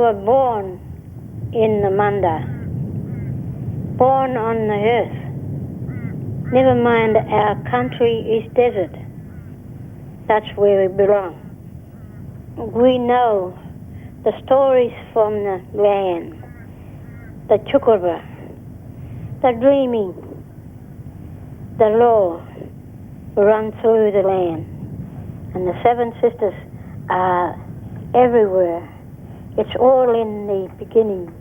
were born in the Manda, born on the earth. Never mind our country is desert. That's where we belong. We know the stories from the land, the chukurba, the dreaming, the law run through the land. And the seven sisters are everywhere. It's all in the beginning.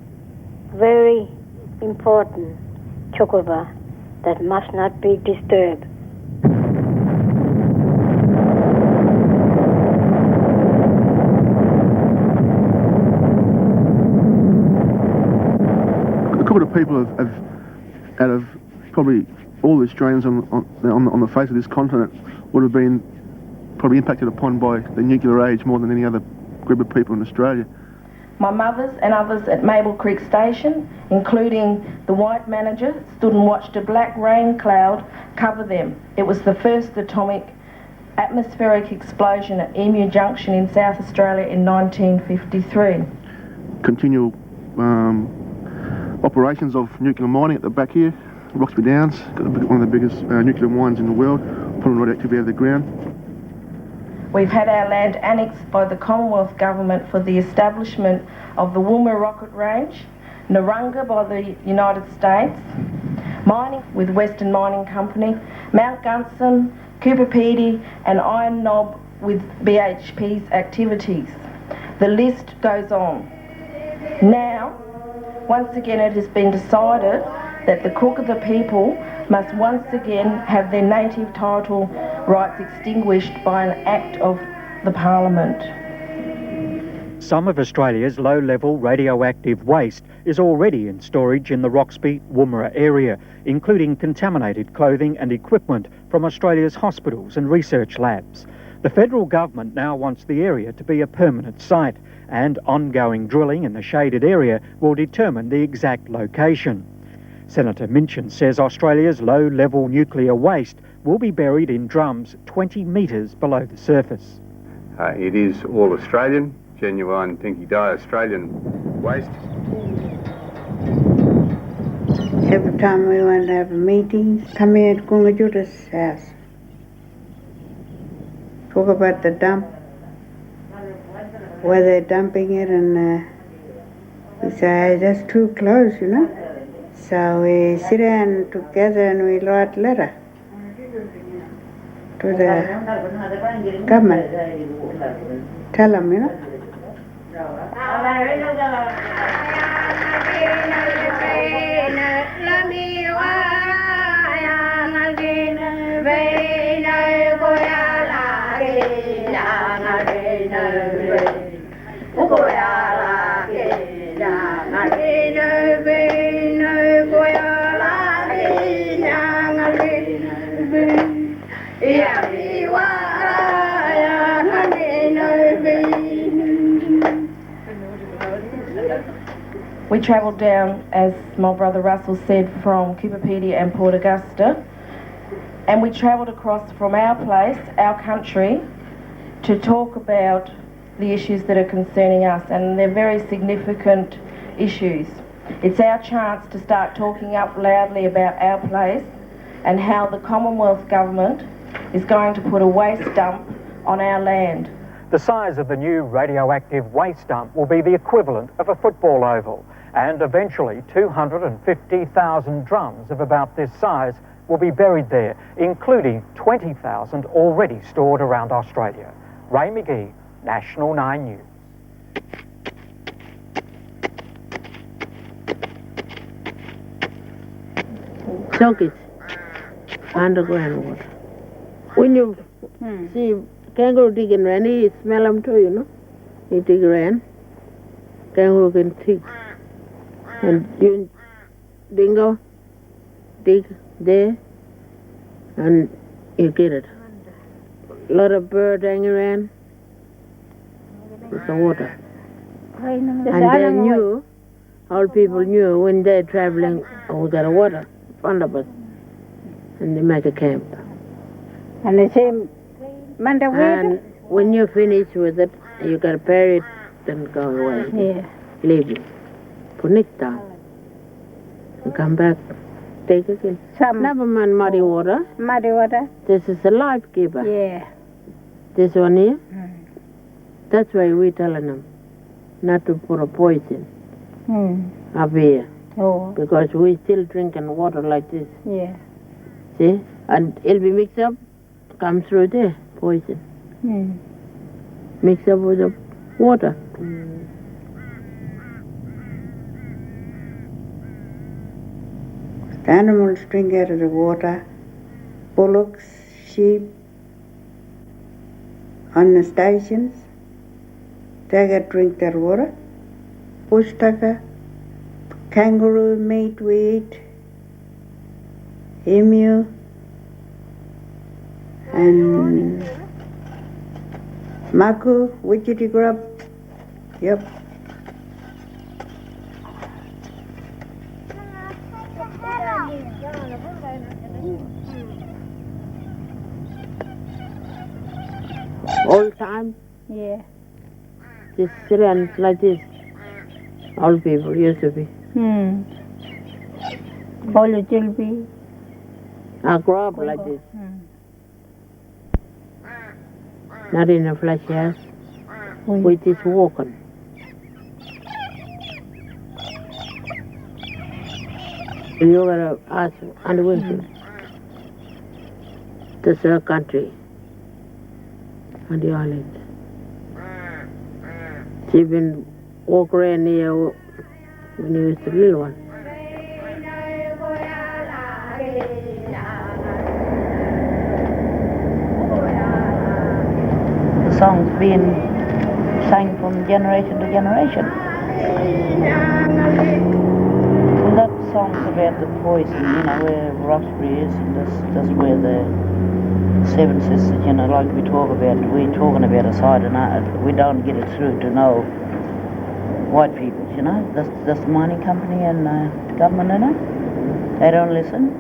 Very important chukurba that must not be disturbed. A couple of people have out of probably all the Australians on the face of this continent would have been probably impacted upon by the nuclear age more than any other group of people in Australia. My mothers and others at Mabel Creek Station, including the white manager, stood and watched a black rain cloud cover them. It was the first atomic atmospheric explosion at Emu Junction in South Australia in 1953. Continual operations of nuclear mining at the back here, Roxby Downs, got one of the biggest nuclear mines in the world, pulling radioactivity out of the ground. We've had our land annexed by the Commonwealth Government for the establishment of the Woomera Rocket Range, Narunga by the United States, mining with Western Mining Company, Mount Gunson, Cooper Pedy and Iron Knob with BHP's activities. The list goes on. Now, once again it has been decided that the Cook of the people must once again have their native title rights extinguished by an act of the Parliament. Some of Australia's low-level radioactive waste is already in storage in the Roxby-Woomera area, including contaminated clothing and equipment from Australia's hospitals and research labs. The federal government now wants the area to be a permanent site, and ongoing drilling in the shaded area will determine the exact location. Senator Minchin says Australia's low-level nuclear waste will be buried in drums 20 metres below the surface. It is all Australian, genuine pinky dye Australian waste. Every time we want to have meetings, come here to Kungajuta's house. Talk about the dump, where they're dumping it, and we say, that's too close, you know. So we sit down together and we write a letter to the government. Tell them, you know. We travelled down, as my brother Russell said, from Cooper Pedy and Port Augusta, and we travelled across from our place, our country, to talk about the issues that are concerning us, and they're very significant issues. It's our chance to start talking up loudly about our place and how the Commonwealth Government is going to put a waste dump on our land. The size of the new radioactive waste dump will be the equivalent of a football oval, and eventually 250,000 drums of about this size will be buried there, including 20,000 already stored around Australia. Ray McGee, National 9 News. Sockets, underground water. When you see kangaroo digging around, you smell them too, you know. You dig around, kangaroo can dig. And you dingo dig there, and you get it. A lot of bird hanging around with the water. And they knew, old people knew when they're traveling, oh, we got a water in front of us, and they make a camp. And they say, and when you finish with it, you got to bury it and go away. Yeah. leave it for next time. And come back, take again. Never mind muddy water. Muddy water? This is a life giver. Yeah. This one here, that's why we're telling them not to put a poison up here. Oh. Because we still drinking water like this. Yeah. See? And it'll be mixed up, come through there, poison. Mixed up with the water. The animals drink out of the water. Bullocks, sheep, on the stations, they get drink that water. Bush tucker, kangaroo meat we eat, emu, and maku, widgety grub. Yep. All time, Yeah. this Syrians like this, all people used to be. All the children. I grew up like this. Not in a flesh house. We just walking. You gotta ask and Winfield. That's our country. And the islands. She been walk around here when he was a little one. The song's being sung from generation to generation. And that song's about the poison, where Roxbury is, and that's where the Seven Sisters, like we talk about, we're talking about a side and we don't get it through to know white people, that's the mining company and government, they don't listen.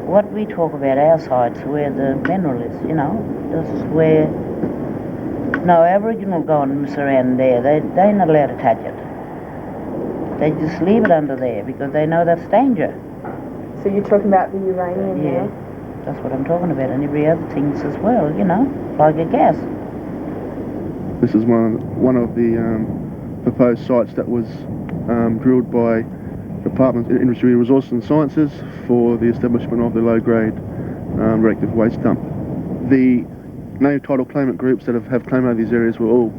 What we talk about our side's where the mineral is, this is where no Aboriginal go and mess around there, they're not allowed to touch it. They just leave it under there because they know that's danger. So you're talking about the uranium Yeah. now? That's what I'm talking about, and every other things as well, like a gas. This is one of the proposed sites that was drilled by Department of Industry, Resources and Sciences for the establishment of the low-grade reactive waste dump. The native title claimant groups that have claimed over these areas were all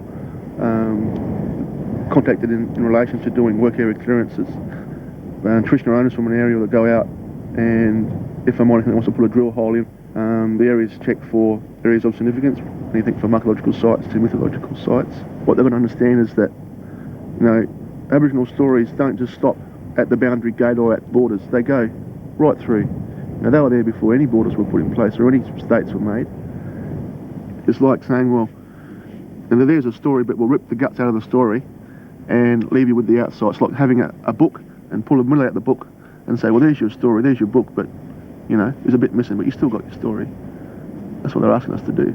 contacted in relation to doing work area clearances. Traditional owners from an area that go out, and if a mining company wants to put a drill hole in, the area is checked for areas of significance, anything from archaeological sites to mythological sites. What they're going to understand is that, Aboriginal stories don't just stop at the boundary gate or at borders, they go right through. They were there before any borders were put in place or any states were made. It's like saying, well, there's a story, but we'll rip the guts out of the story and leave you with the outside. It's like having a book and pull a middle out the book and say, well, there's your story, there's your book, but, there's a bit missing, but you still got your story. That's what they're asking us to do.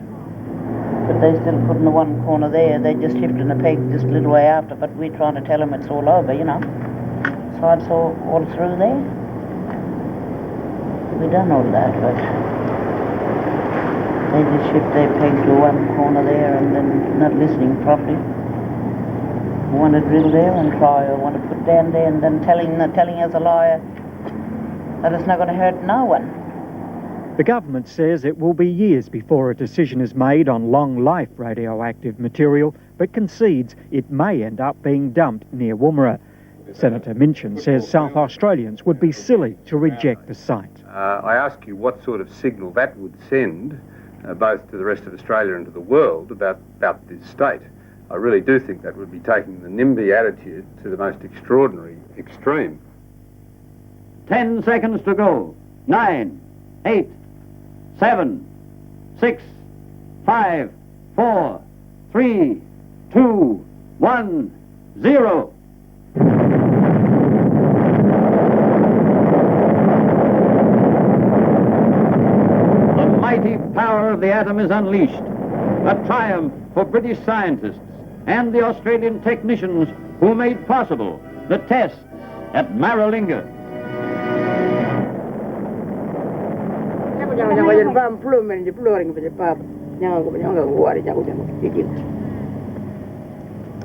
But they still put in the one corner there, they're just shifting a peg just a little way after, but we're trying to tell them it's all over, Sides all through there. We done all that, but they just shift their peg to one corner there and then not listening properly. Want to drill there and try, or want to put down there and then telling us a liar that it's not going to hurt no one. The government says it will be years before a decision is made on long-life radioactive material, but concedes it may end up being dumped near Woomera. Senator Minchin says South Australians would be silly to reject the site. I ask you what sort of signal that would send, both to the rest of Australia and to the world, about this state. I really do think that would be taking the NIMBY attitude to the most extraordinary extreme. 10 seconds to go. 9, 8, 7, 6, 5, 4, 3, 2, 1, 0. The mighty power of the atom is unleashed. A triumph for British scientists and the Australian technicians who made possible the test at Maralinga.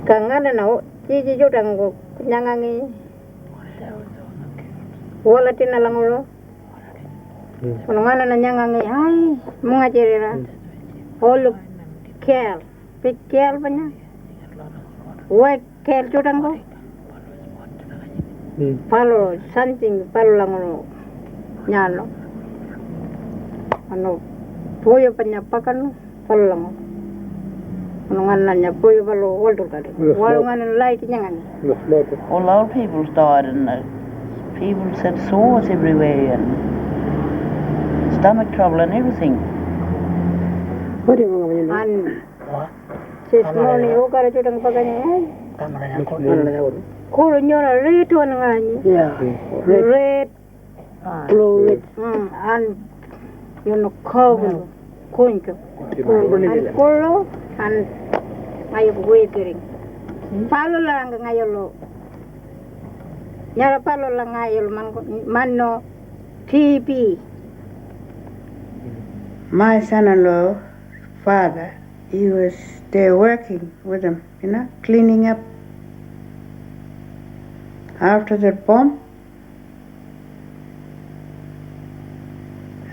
Kangana na jiji judango nyangangi. Wala tina langulo. Ngana na nyangangi ai mungajirira. Holu kel, big kel banya. White kel judango. Palo something palo langulo nyalo. Ano puyo panyapakan palo langulo. All old people died and people had sores everywhere and stomach trouble and everything. And this morning, you got to do them red one, red, blue, and you know, cover, concho, and color. And I waiting. Palo lang ngayolo. Nyara palo lang ngayolo mano TB. My son-in-law, father, he was there working with them, cleaning up after the bomb.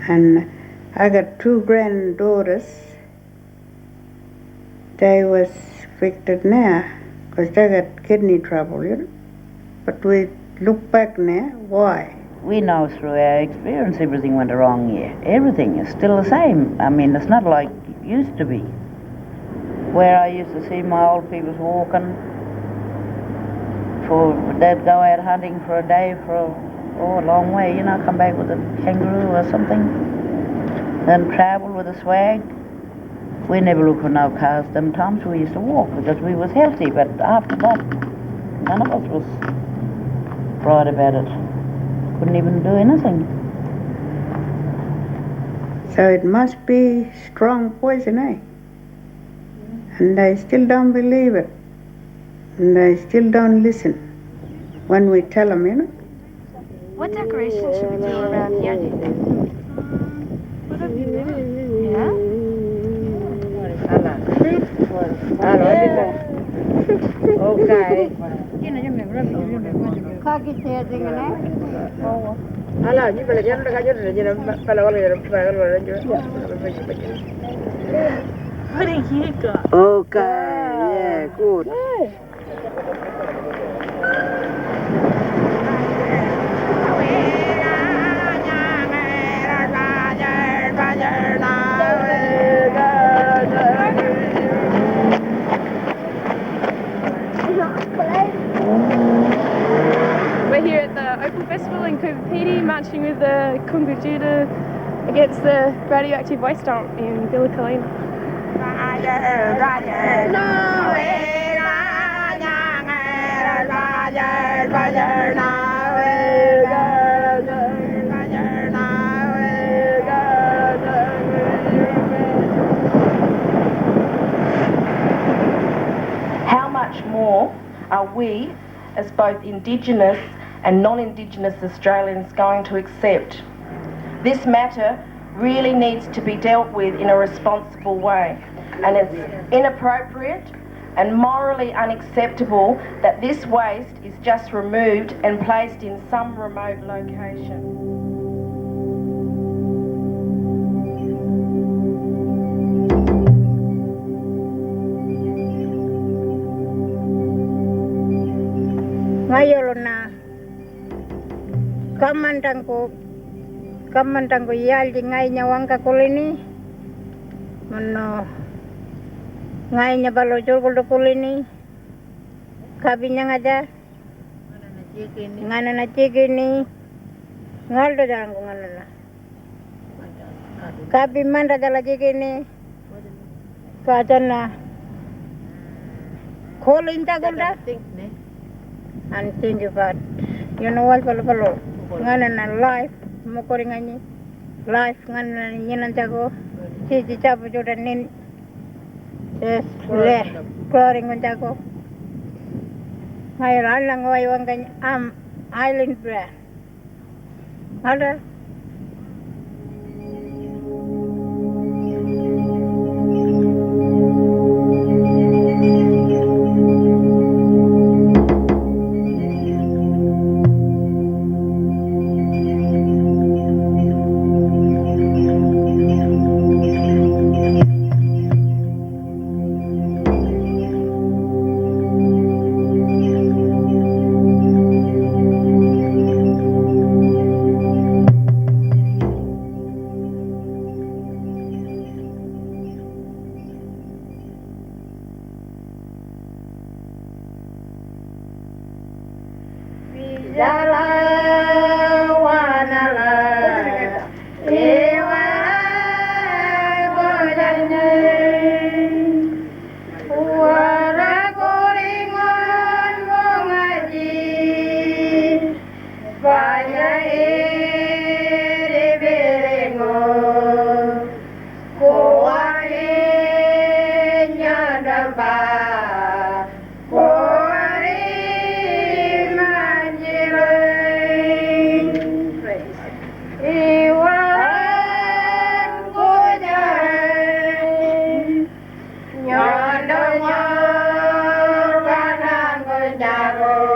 And I got 2 granddaughters. They was affected now because they got kidney trouble, But we look back now, why? We know through our experience everything went wrong here. Everything is still the same. I mean, it's not like it used to be. Where I used to see my old people walking, they'd go out hunting for a day for a long way, come back with a kangaroo or something, then travel with a swag. We never looked for no cars them times. We used to walk because we was healthy, but after that, none of us was right about it. Couldn't even do anything. So it must be strong poison, And they still don't believe it. And they still don't listen when we tell them, What decoration should we do around here? What have you done? Yeah? Okay. Okay, yeah, good. We're here at the Opal Festival in Kupapiti, marching with the Kungujuda against the radioactive waste dump in Billicolina. How much more are we, as both Indigenous and non-Indigenous Australians, going to accept? This matter really needs to be dealt with in a responsible way, and it's inappropriate and morally unacceptable that this waste is just removed and placed in some remote location. Ngayolo na kamandangko yaldi ngainya wangka kulini mano ngainya balo jolgoldo kulini kabinya ngaja ngana na chikini ngaldo jango ngana na kabi manda jala chikini kajana kolinta golda and think about what palo ngana na life mokori ngani life ngana nyinan jago cici cabu jodan nin le cloring jago May lang way wang island bra. Ada. Nyondo nyor kanang gunjago